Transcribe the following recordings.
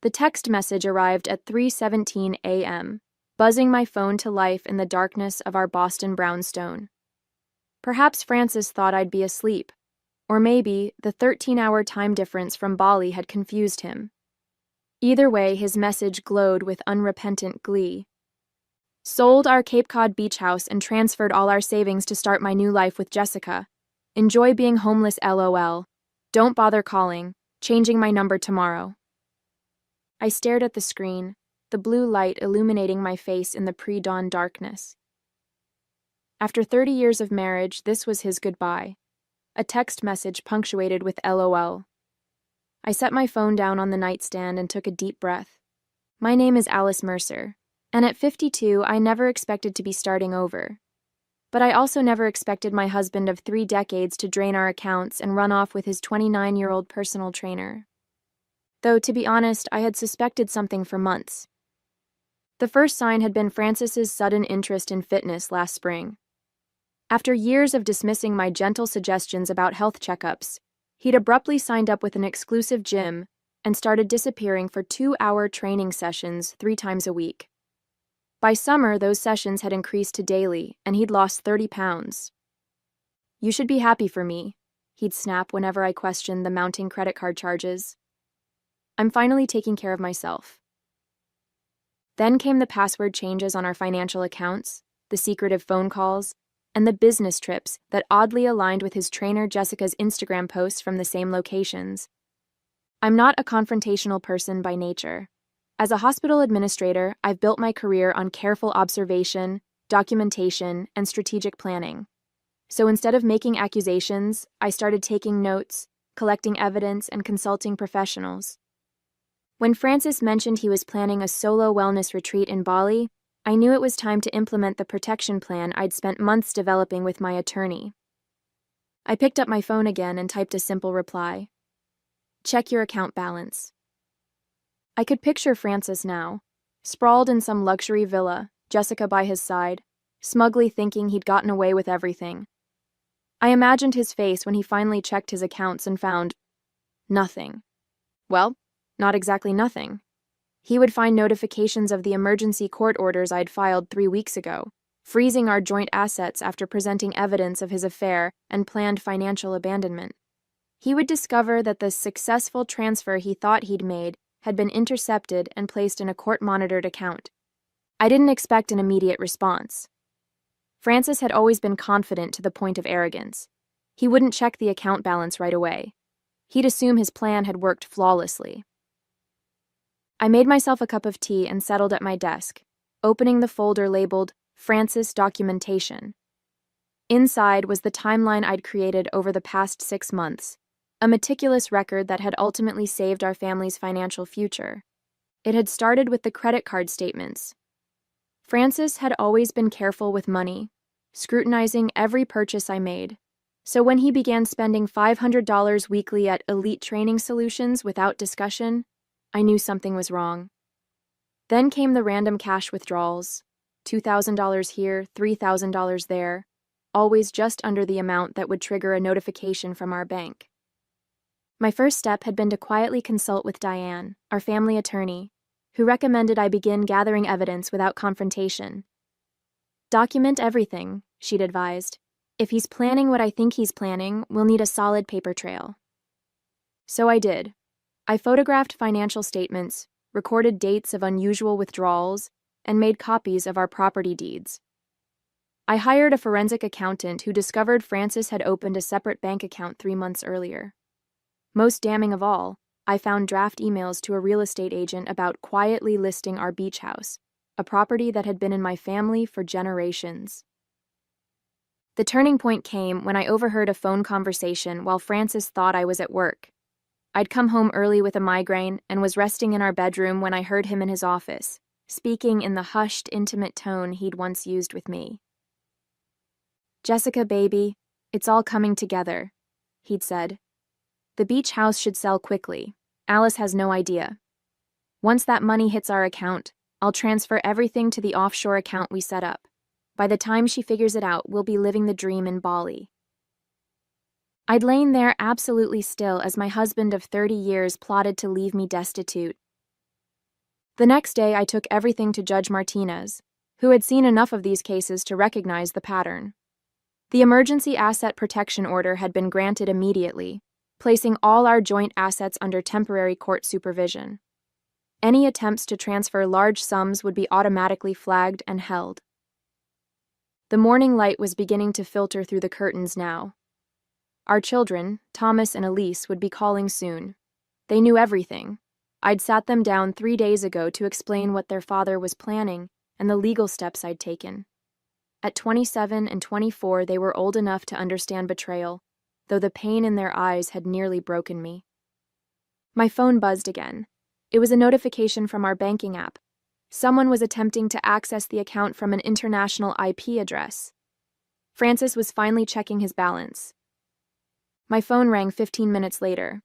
The text message arrived at 3:17 a.m., buzzing my phone to life in the darkness of our Boston brownstone. Perhaps Francis thought I'd be asleep, or maybe the 13-hour time difference from Bali had confused him. Either way, his message glowed with unrepentant glee. Sold our Cape Cod beach house and transferred all our savings to start my new life with Jessica. Enjoy being homeless, LOL. Don't bother calling. Changing my number tomorrow. I stared at the screen, the blue light illuminating my face in the pre-dawn darkness. After 30 years of marriage, this was his goodbye. A text message punctuated with LOL. I set my phone down on the nightstand and took a deep breath. My name is Alice Mercer, and at 52, I never expected to be starting over. But I also never expected my husband of 3 decades to drain our accounts and run off with his 29-year-old personal trainer. Though, to be honest, I had suspected something for months. The first sign had been Francis's sudden interest in fitness last spring. After years of dismissing my gentle suggestions about health checkups, he'd abruptly signed up with an exclusive gym and started disappearing for 2-hour training sessions 3 times a week. By summer, those sessions had increased to daily, and he'd lost 30 pounds. "You should be happy for me," he'd snap whenever I questioned the mounting credit card charges. "I'm finally taking care of myself." Then came the password changes on our financial accounts, the secretive phone calls, and the business trips that oddly aligned with his trainer Jessica's Instagram posts from the same locations. I'm not a confrontational person by nature. As a hospital administrator, I've built my career on careful observation, documentation, and strategic planning. So instead of making accusations, I started taking notes, collecting evidence, and consulting professionals. When Francis mentioned he was planning a solo wellness retreat in Bali, I knew it was time to implement the protection plan I'd spent months developing with my attorney. I picked up my phone again and typed a simple reply. "Check your account balance." I could picture Francis now, sprawled in some luxury villa, Jessica by his side, smugly thinking he'd gotten away with everything. I imagined his face when he finally checked his accounts and found nothing. Well, not exactly nothing. He would find notifications of the emergency court orders I'd filed 3 weeks ago, freezing our joint assets after presenting evidence of his affair and planned financial abandonment. He would discover that the successful transfer he thought he'd made had been intercepted and placed in a court-monitored account. I didn't expect an immediate response. Francis had always been confident to the point of arrogance. He wouldn't check the account balance right away. He'd assume his plan had worked flawlessly. I made myself a cup of tea and settled at my desk, opening the folder labeled Francis Documentation. Inside was the timeline I'd created over the past 6 months, a meticulous record that had ultimately saved our family's financial future. It had started with the credit card statements. Francis had always been careful with money, scrutinizing every purchase I made. So when he began spending $500 weekly at Elite Training Solutions without discussion, I knew something was wrong. Then came the random cash withdrawals, $2,000 here, $3,000 there, always just under the amount that would trigger a notification from our bank. My first step had been to quietly consult with Diane, our family attorney, who recommended I begin gathering evidence without confrontation. "Document everything," she'd advised. "If he's planning what I think he's planning, we'll need a solid paper trail." So I did. I photographed financial statements, recorded dates of unusual withdrawals, and made copies of our property deeds. I hired a forensic accountant who discovered Francis had opened a separate bank account 3 months earlier. Most damning of all, I found draft emails to a real estate agent about quietly listing our beach house, a property that had been in my family for generations. The turning point came when I overheard a phone conversation while Francis thought I was at work. I'd come home early with a migraine and was resting in our bedroom when I heard him in his office, speaking in the hushed, intimate tone he'd once used with me. "Jessica, baby, it's all coming together," he'd said. "The beach house should sell quickly. Alice has no idea. Once that money hits our account, I'll transfer everything to the offshore account we set up. By the time she figures it out, we'll be living the dream in Bali." I'd lain there absolutely still as my husband of 30 years plotted to leave me destitute. The next day, I took everything to Judge Martinez, who had seen enough of these cases to recognize the pattern. The emergency asset protection order had been granted immediately, placing all our joint assets under temporary court supervision. Any attempts to transfer large sums would be automatically flagged and held. The morning light was beginning to filter through the curtains now. Our children, Thomas and Elise, would be calling soon. They knew everything. I'd sat them down 3 days ago to explain what their father was planning and the legal steps I'd taken. At 27 and 24, they were old enough to understand betrayal, though the pain in their eyes had nearly broken me. My phone buzzed again. It was a notification from our banking app. Someone was attempting to access the account from an international IP address. Francis was finally checking his balance. My phone rang 15 minutes later.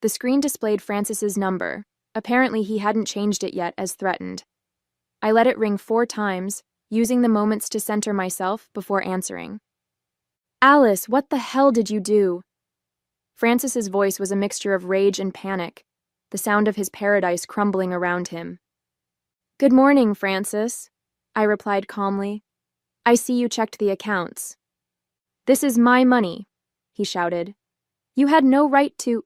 The screen displayed Francis's number. Apparently, he hadn't changed it yet, as threatened. I let it ring 4 times, using the moments to center myself before answering. "Alice, what the hell did you do?" Francis's voice was a mixture of rage and panic, the sound of his paradise crumbling around him. "Good morning, Francis," I replied calmly. "I see you checked the accounts." "This is my money," he shouted. "You had no right to—"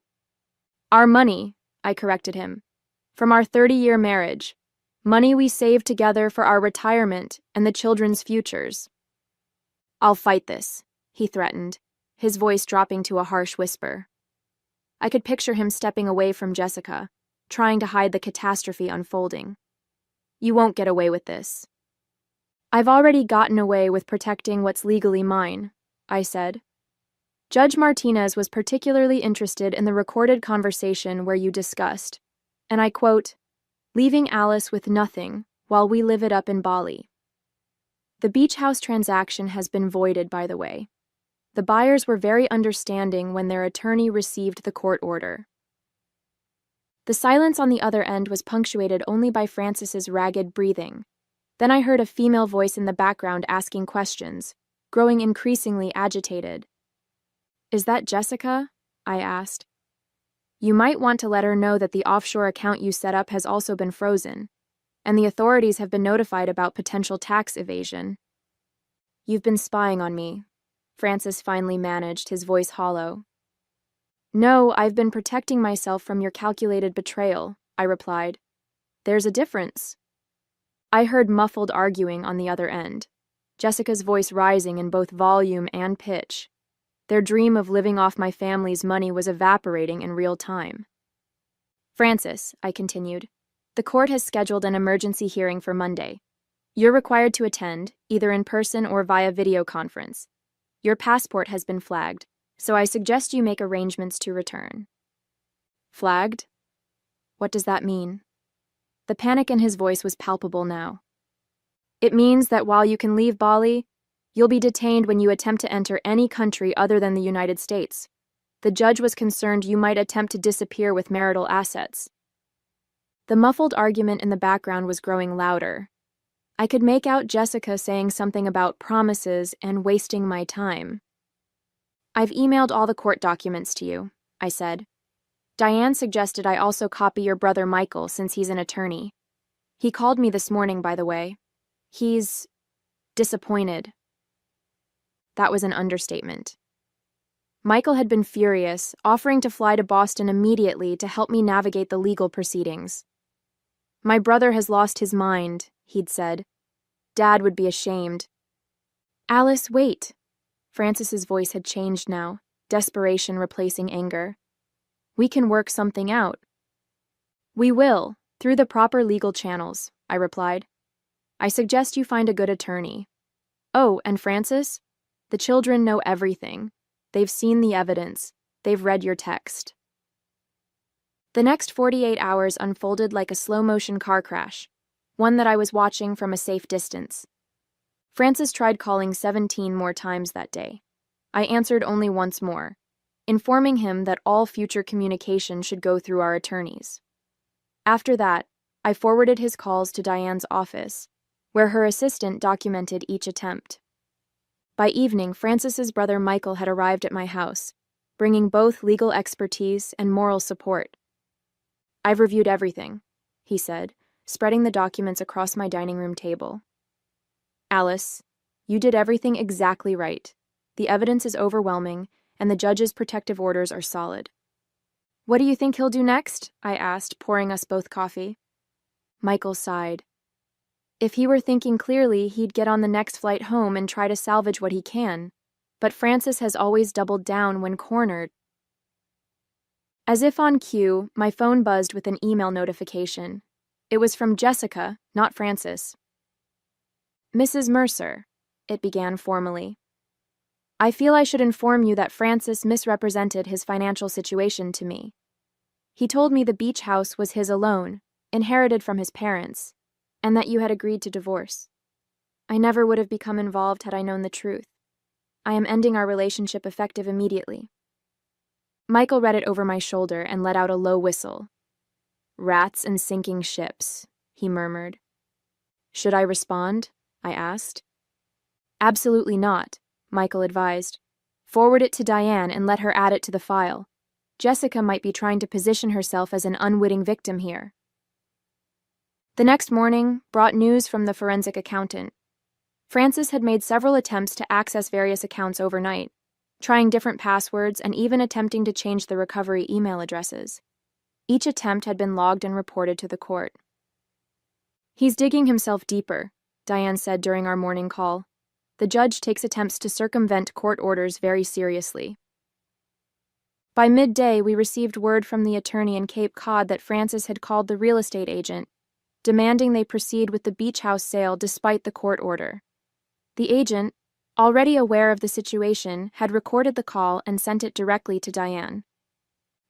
"Our money," I corrected him. "From our 30-year marriage. Money we saved together for our retirement and the children's futures." "I'll fight this," he threatened, his voice dropping to a harsh whisper. I could picture him stepping away from Jessica, trying to hide the catastrophe unfolding. "You won't get away with this." "I've already gotten away with protecting what's legally mine," I said. "Judge Martinez was particularly interested in the recorded conversation where you discussed, and I quote, 'leaving Alice with nothing while we live it up in Bali.' The beach house transaction has been voided, by the way. The buyers were very understanding when their attorney received the court order." The silence on the other end was punctuated only by Francis's ragged breathing. Then I heard a female voice in the background asking questions, growing increasingly agitated. "Is that Jessica?" I asked. "You might want to let her know that the offshore account you set up has also been frozen, and the authorities have been notified about potential tax evasion." "You've been spying on me," Francis finally managed, his voice hollow. "No, I've been protecting myself from your calculated betrayal," I replied. "There's a difference." I heard muffled arguing on the other end, Jessica's voice rising in both volume and pitch. Their dream of living off my family's money was evaporating in real time. "Francis," I continued, "the court has scheduled an emergency hearing for Monday. You're required to attend, either in person or via video conference. Your passport has been flagged, so I suggest you make arrangements to return." "Flagged? What does that mean?" The panic in his voice was palpable now. "It means that while you can leave Bali, you'll be detained when you attempt to enter any country other than the United States. The judge was concerned you might attempt to disappear with marital assets." The muffled argument in the background was growing louder. I could make out Jessica saying something about promises and wasting my time. "I've emailed all the court documents to you," I said. "Diane suggested I also copy your brother Michael since he's an attorney. He called me this morning, by the way. He's disappointed." That was an understatement. Michael had been furious, offering to fly to Boston immediately to help me navigate the legal proceedings. "My brother has lost his mind," he'd said. "Dad would be ashamed." "Alice, wait." Francis's voice had changed now, desperation replacing anger. "We can work something out." "We will, through the proper legal channels," I replied. "I suggest you find a good attorney. Oh, and Francis, the children know everything. They've seen the evidence. They've read your text." The next 48 hours unfolded like a slow-motion car crash, one that I was watching from a safe distance. Francis tried calling 17 more times that day. I answered only once more, informing him that all future communication should go through our attorneys. After that, I forwarded his calls to Diane's office, where her assistant documented each attempt. By evening, Francis's brother Michael had arrived at my house, bringing both legal expertise and moral support. "I've reviewed everything," he said, spreading the documents across my dining room table. Alice, you did everything exactly right. The evidence is overwhelming, and the judge's protective orders are solid. What do you think he'll do next? I asked, pouring us both coffee. Michael sighed. If he were thinking clearly, he'd get on the next flight home and try to salvage what he can. But Francis has always doubled down when cornered. As if on cue, my phone buzzed with an email notification. It was from Jessica, not Francis. Mrs. Mercer, it began formally. I feel I should inform you that Francis misrepresented his financial situation to me. He told me the beach house was his alone, inherited from his parents, and that you had agreed to divorce. I never would have become involved had I known the truth. I am ending our relationship effective immediately. Michael read it over my shoulder and let out a low whistle. Rats and sinking ships, he murmured. Should I respond? I asked. Absolutely not, Michael advised. Forward it to Diane and let her add it to the file. Jessica might be trying to position herself as an unwitting victim here. The next morning brought news from the forensic accountant. Francis had made several attempts to access various accounts overnight, trying different passwords and even attempting to change the recovery email addresses. Each attempt had been logged and reported to the court. He's digging himself deeper, Diane said during our morning call. The judge takes attempts to circumvent court orders very seriously. By midday, we received word from the attorney in Cape Cod that Francis had called the real estate agent, demanding they proceed with the beach house sale despite the court order. The agent, already aware of the situation, had recorded the call and sent it directly to Diane.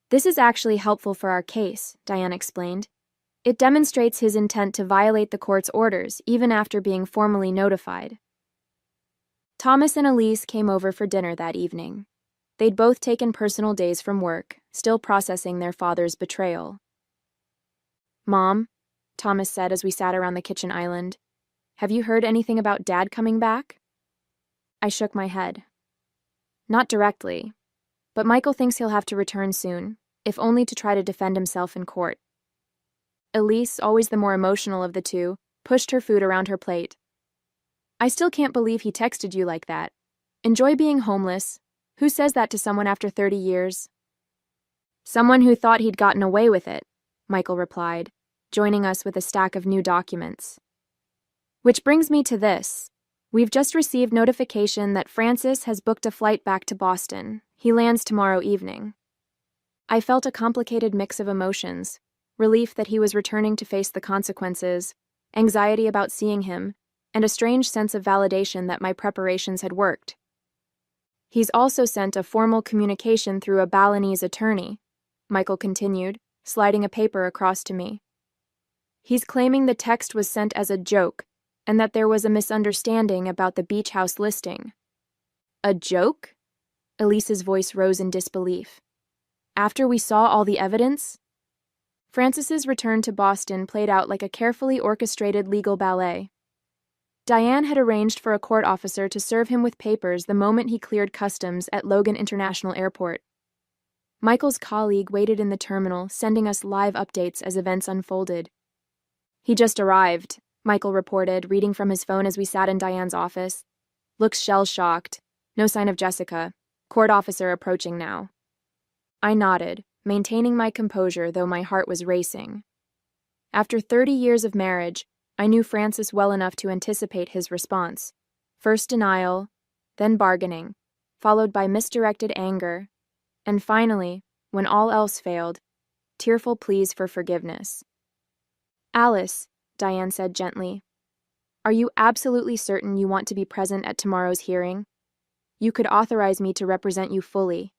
This is actually helpful for our case, Diane explained. It demonstrates his intent to violate the court's orders even after being formally notified. Thomas and Elise came over for dinner that evening. They'd both taken personal days from work, still processing their father's betrayal. Mom, Thomas said as we sat around the kitchen island, have you heard anything about Dad coming back? I shook my head. Not directly, but Michael thinks he'll have to return soon, if only to try to defend himself in court. Elise, always the more emotional of the two, pushed her food around her plate. I still can't believe he texted you like that. Enjoy being homeless. Who says that to someone after 30 years? Someone who thought he'd gotten away with it, Michael replied, joining us with a stack of new documents. Which brings me to this. We've just received notification that Francis has booked a flight back to Boston. He lands tomorrow evening. I felt a complicated mix of emotions, relief that he was returning to face the consequences, anxiety about seeing him, and a strange sense of validation that my preparations had worked. He's also sent a formal communication through a Balinese attorney, Michael continued, sliding a paper across to me. He's claiming the text was sent as a joke, and that there was a misunderstanding about the beach house listing. A joke? Elise's voice rose in disbelief. After we saw all the evidence? Francis's return to Boston played out like a carefully orchestrated legal ballet. Diane had arranged for a court officer to serve him with papers the moment he cleared customs at Logan International Airport. Michael's colleague waited in the terminal, sending us live updates as events unfolded. He just arrived, Michael reported, reading from his phone as we sat in Diane's office. Looks shell-shocked. No sign of Jessica. Court officer approaching now. I nodded, maintaining my composure though my heart was racing. After 30 years of marriage, I knew Francis well enough to anticipate his response. First denial, then bargaining, followed by misdirected anger, and finally, when all else failed, tearful pleas for forgiveness. Alice, Diane said gently, are you absolutely certain you want to be present at tomorrow's hearing? You could authorize me to represent you fully.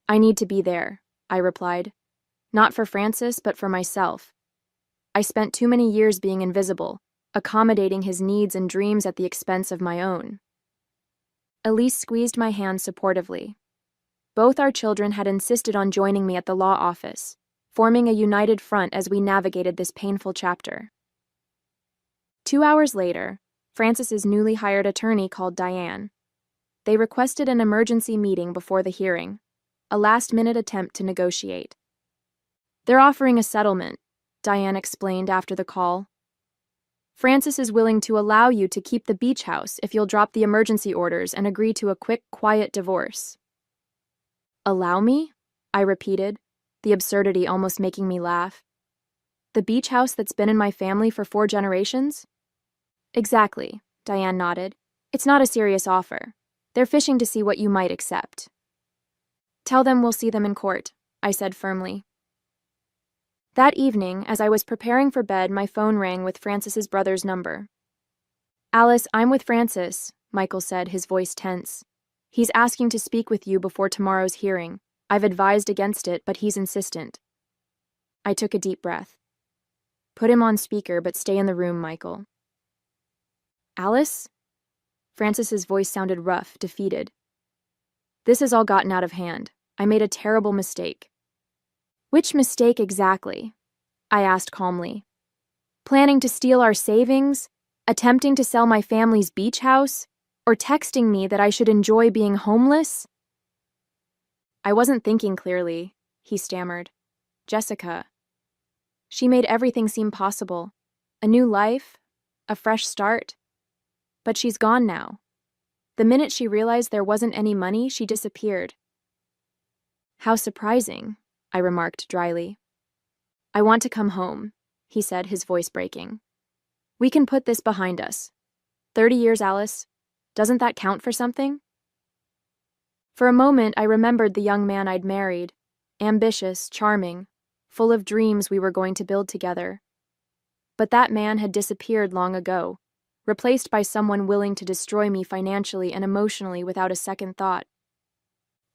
I need to be there, I replied. Not for Francis, but for myself. I spent too many years being invisible, accommodating his needs and dreams at the expense of my own. Elise squeezed my hand supportively. Both our children had insisted on joining me at the law office, forming a united front as we navigated this painful chapter. 2 hours later, Francis's newly hired attorney called Diane. They requested an emergency meeting before the hearing, a last-minute attempt to negotiate. They're offering a settlement, Diane explained after the call. Francis is willing to allow you to keep the beach house if you'll drop the emergency orders and agree to a quick, quiet divorce. Allow me? I repeated, the absurdity almost making me laugh. The beach house that's been in my family for 4 generations? Exactly, Diane nodded. It's not a serious offer. They're fishing to see what you might accept. Tell them we'll see them in court, I said firmly. That evening, as I was preparing for bed, my phone rang with Francis's brother's number. Alice, I'm with Francis, Michael said, his voice tense. He's asking to speak with you before tomorrow's hearing. I've advised against it, but he's insistent. I took a deep breath. Put him on speaker, but stay in the room, Michael. Alice? Francis's voice sounded rough, defeated. This has all gotten out of hand. I made a terrible mistake. Which mistake exactly? I asked calmly. Planning to steal our savings? Attempting to sell my family's beach house? Or texting me that I should enjoy being homeless? I wasn't thinking clearly, he stammered. Jessica. She made everything seem possible. A new life, a fresh start. But she's gone now. The minute she realized there wasn't any money, she disappeared. How surprising, I remarked dryly. I want to come home, he said, his voice breaking. We can put this behind us. 30 years, Alice. Doesn't that count for something? For a moment, I remembered the young man I'd married, ambitious, charming, full of dreams we were going to build together. But that man had disappeared long ago, replaced by someone willing to destroy me financially and emotionally without a second thought.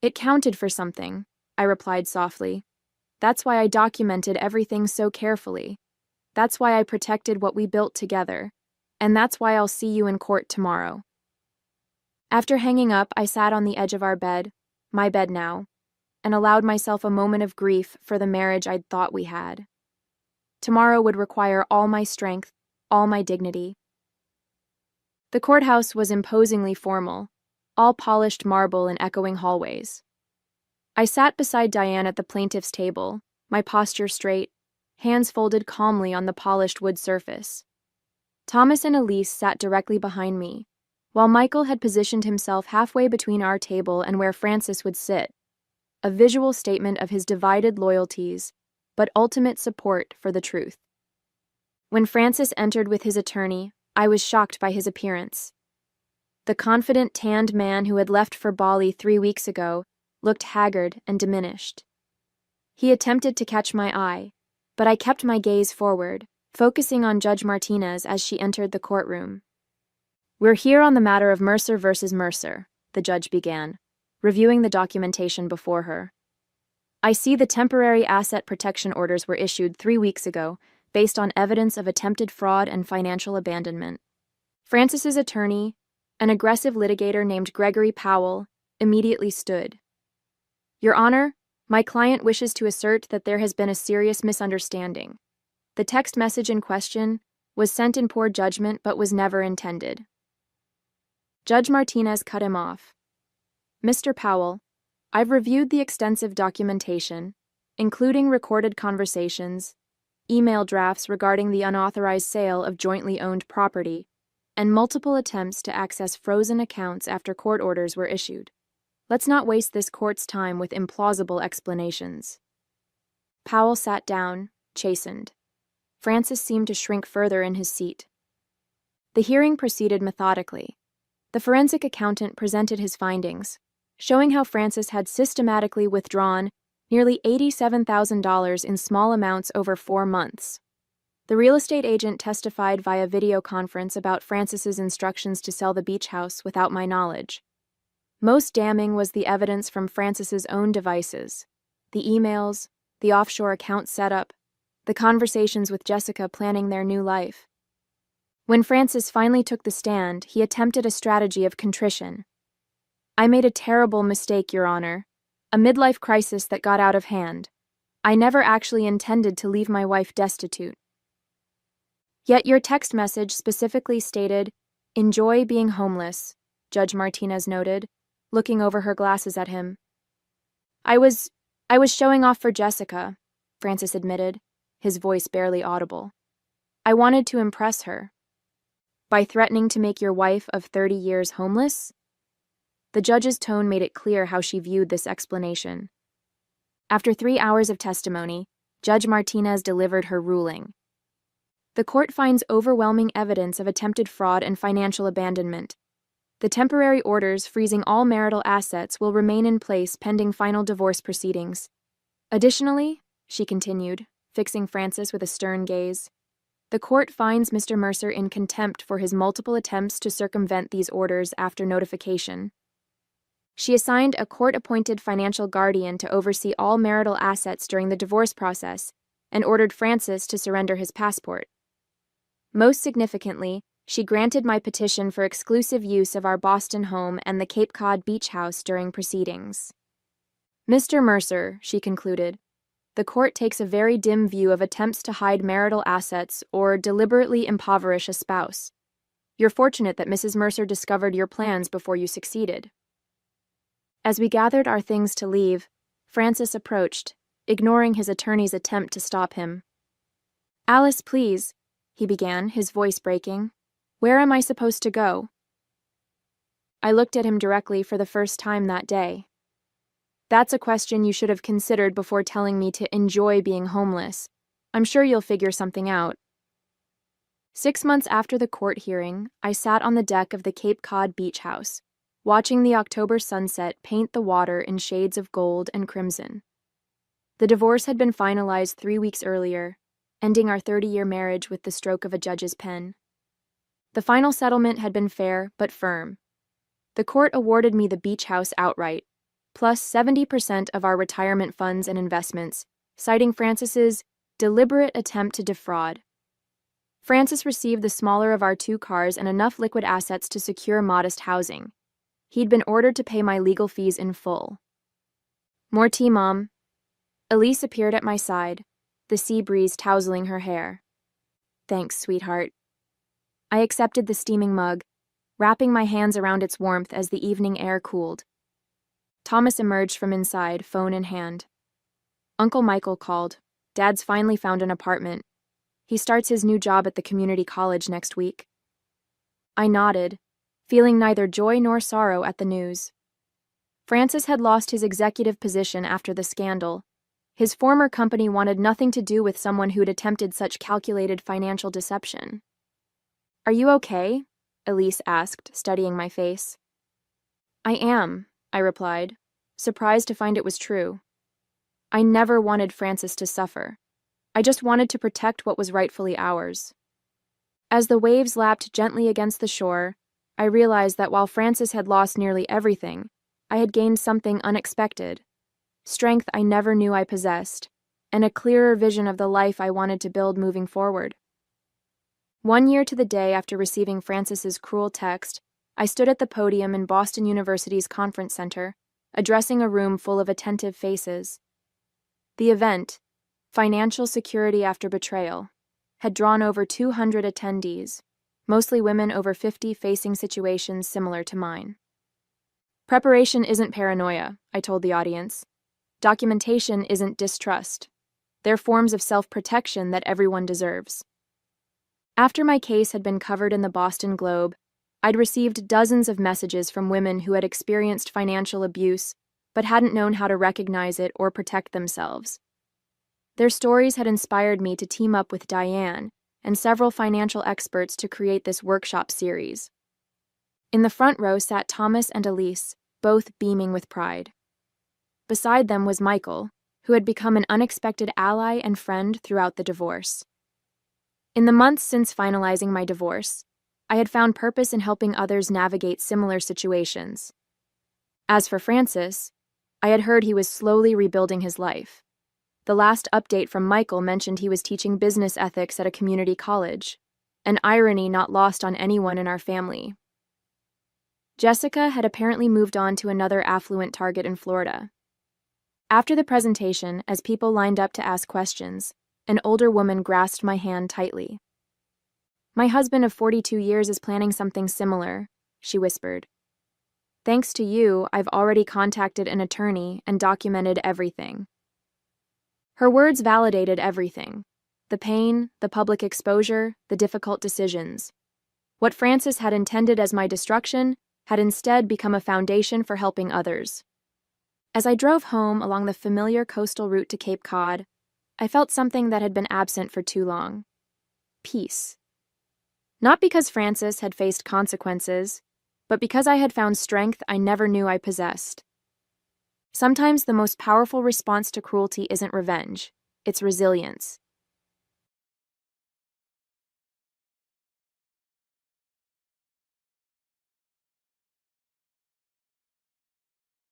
It counted for something, I replied softly. That's why I documented everything so carefully. That's why I protected what we built together. And that's why I'll see you in court tomorrow. After hanging up, I sat on the edge of our bed, my bed now, and allowed myself a moment of grief for the marriage I'd thought we had. Tomorrow would require all my strength, all my dignity. The courthouse was imposingly formal, all polished marble and echoing hallways. I sat beside Diane at the plaintiff's table, my posture straight, hands folded calmly on the polished wood surface. Thomas and Elise sat directly behind me, while Michael had positioned himself halfway between our table and where Francis would sit, a visual statement of his divided loyalties, but ultimate support for the truth. When Francis entered with his attorney, I was shocked by his appearance. The confident, tanned man who had left for Bali 3 weeks ago looked haggard and diminished. He attempted to catch my eye, but I kept my gaze forward, focusing on Judge Martinez as she entered the courtroom. We're here on the matter of Mercer versus Mercer, the judge began, reviewing the documentation before her. I see the temporary asset protection orders were issued 3 weeks ago based on evidence of attempted fraud and financial abandonment. Francis's attorney, an aggressive litigator named Gregory Powell, immediately stood. Your Honor, my client wishes to assert that there has been a serious misunderstanding. The text message in question was sent in poor judgment but was never intended. Judge Martinez cut him off. Mr. Powell, I've reviewed the extensive documentation, including recorded conversations, email drafts regarding the unauthorized sale of jointly owned property, and multiple attempts to access frozen accounts after court orders were issued. Let's not waste this court's time with implausible explanations. Powell sat down, chastened. Francis seemed to shrink further in his seat. The hearing proceeded methodically. The forensic accountant presented his findings, showing how Francis had systematically withdrawn nearly $87,000 in small amounts over 4 months. The real estate agent testified via video conference about Francis's instructions to sell the beach house without my knowledge. Most damning was the evidence from Francis's own devices, the emails, the offshore account setup, the conversations with Jessica planning their new life. When Francis finally took the stand, he attempted a strategy of contrition. I made a terrible mistake, Your Honor, a midlife crisis that got out of hand. I never actually intended to leave my wife destitute. Yet your text message specifically stated, "Enjoy being homeless," Judge Martinez noted, looking over her glasses at him. I was showing off for Jessica, Francis admitted, his voice barely audible. I wanted to impress her. By threatening to make your wife of 30 years homeless? The judge's tone made it clear how she viewed this explanation. After 3 hours of testimony, Judge Martinez delivered her ruling. The court finds overwhelming evidence of attempted fraud and financial abandonment. The temporary orders freezing all marital assets will remain in place pending final divorce proceedings. Additionally, she continued, fixing Francis with a stern gaze, the court finds Mr. Mercer in contempt for his multiple attempts to circumvent these orders after notification. She assigned a court-appointed financial guardian to oversee all marital assets during the divorce process and ordered Francis to surrender his passport. Most significantly, she granted my petition for exclusive use of our Boston home and the Cape Cod beach house during proceedings. Mr. Mercer, she concluded, the court takes a very dim view of attempts to hide marital assets or deliberately impoverish a spouse. You're fortunate that Mrs. Mercer discovered your plans before you succeeded. As we gathered our things to leave, Francis approached, ignoring his attorney's attempt to stop him. Alice, please, he began, his voice breaking. Where am I supposed to go? I looked at him directly for the first time that day. That's a question you should have considered before telling me to enjoy being homeless. I'm sure you'll figure something out. 6 months after the court hearing, I sat on the deck of the Cape Cod beach house, watching the October sunset paint the water in shades of gold and crimson. The divorce had been finalized 3 weeks earlier, ending our 30-year marriage with the stroke of a judge's pen. The final settlement had been fair but firm. The court awarded me the beach house outright, plus 70% of our retirement funds and investments, citing Francis's deliberate attempt to defraud. Francis received the smaller of our 2 cars and enough liquid assets to secure modest housing. He'd been ordered to pay my legal fees in full. More tea, Mom. Elise appeared at my side, the sea breeze tousling her hair. Thanks, sweetheart. I accepted the steaming mug, wrapping my hands around its warmth as the evening air cooled. Thomas emerged from inside, phone in hand. Uncle Michael called. Dad's finally found an apartment. He starts his new job at the community college next week. I nodded, feeling neither joy nor sorrow at the news. Francis had lost his executive position after the scandal. His former company wanted nothing to do with someone who'd attempted such calculated financial deception. Are you okay? Elise asked, studying my face. I am, I replied, surprised to find it was true. I never wanted Francis to suffer. I just wanted to protect what was rightfully ours. As the waves lapped gently against the shore, I realized that while Francis had lost nearly everything, I had gained something unexpected, strength I never knew I possessed, and a clearer vision of the life I wanted to build moving forward. 1 year to the day after receiving Francis's cruel text, I stood at the podium in Boston University's conference center, addressing a room full of attentive faces. The event, Financial Security After Betrayal, had drawn over 200 attendees, mostly women over 50 facing situations similar to mine. Preparation isn't paranoia, I told the audience. Documentation isn't distrust. They're forms of self-protection that everyone deserves. After my case had been covered in the Boston Globe, I'd received dozens of messages from women who had experienced financial abuse but hadn't known how to recognize it or protect themselves. Their stories had inspired me to team up with Diane and several financial experts to create this workshop series. In the front row sat Thomas and Elise, both beaming with pride. Beside them was Michael, who had become an unexpected ally and friend throughout the divorce. In the months since finalizing my divorce, I had found purpose in helping others navigate similar situations. As for Francis, I had heard he was slowly rebuilding his life. The last update from Michael mentioned he was teaching business ethics at a community college, an irony not lost on anyone in our family. Jessica had apparently moved on to another affluent target in Florida. After the presentation, as people lined up to ask questions, an older woman grasped my hand tightly. My husband of 42 years is planning something similar, she whispered. Thanks to you, I've already contacted an attorney and documented everything. Her words validated everything. The pain, the public exposure, the difficult decisions. What Francis had intended as my destruction had instead become a foundation for helping others. As I drove home along the familiar coastal route to Cape Cod, I felt something that had been absent for too long. Peace. Not because Francis had faced consequences, but because I had found strength I never knew I possessed. Sometimes the most powerful response to cruelty isn't revenge, it's resilience.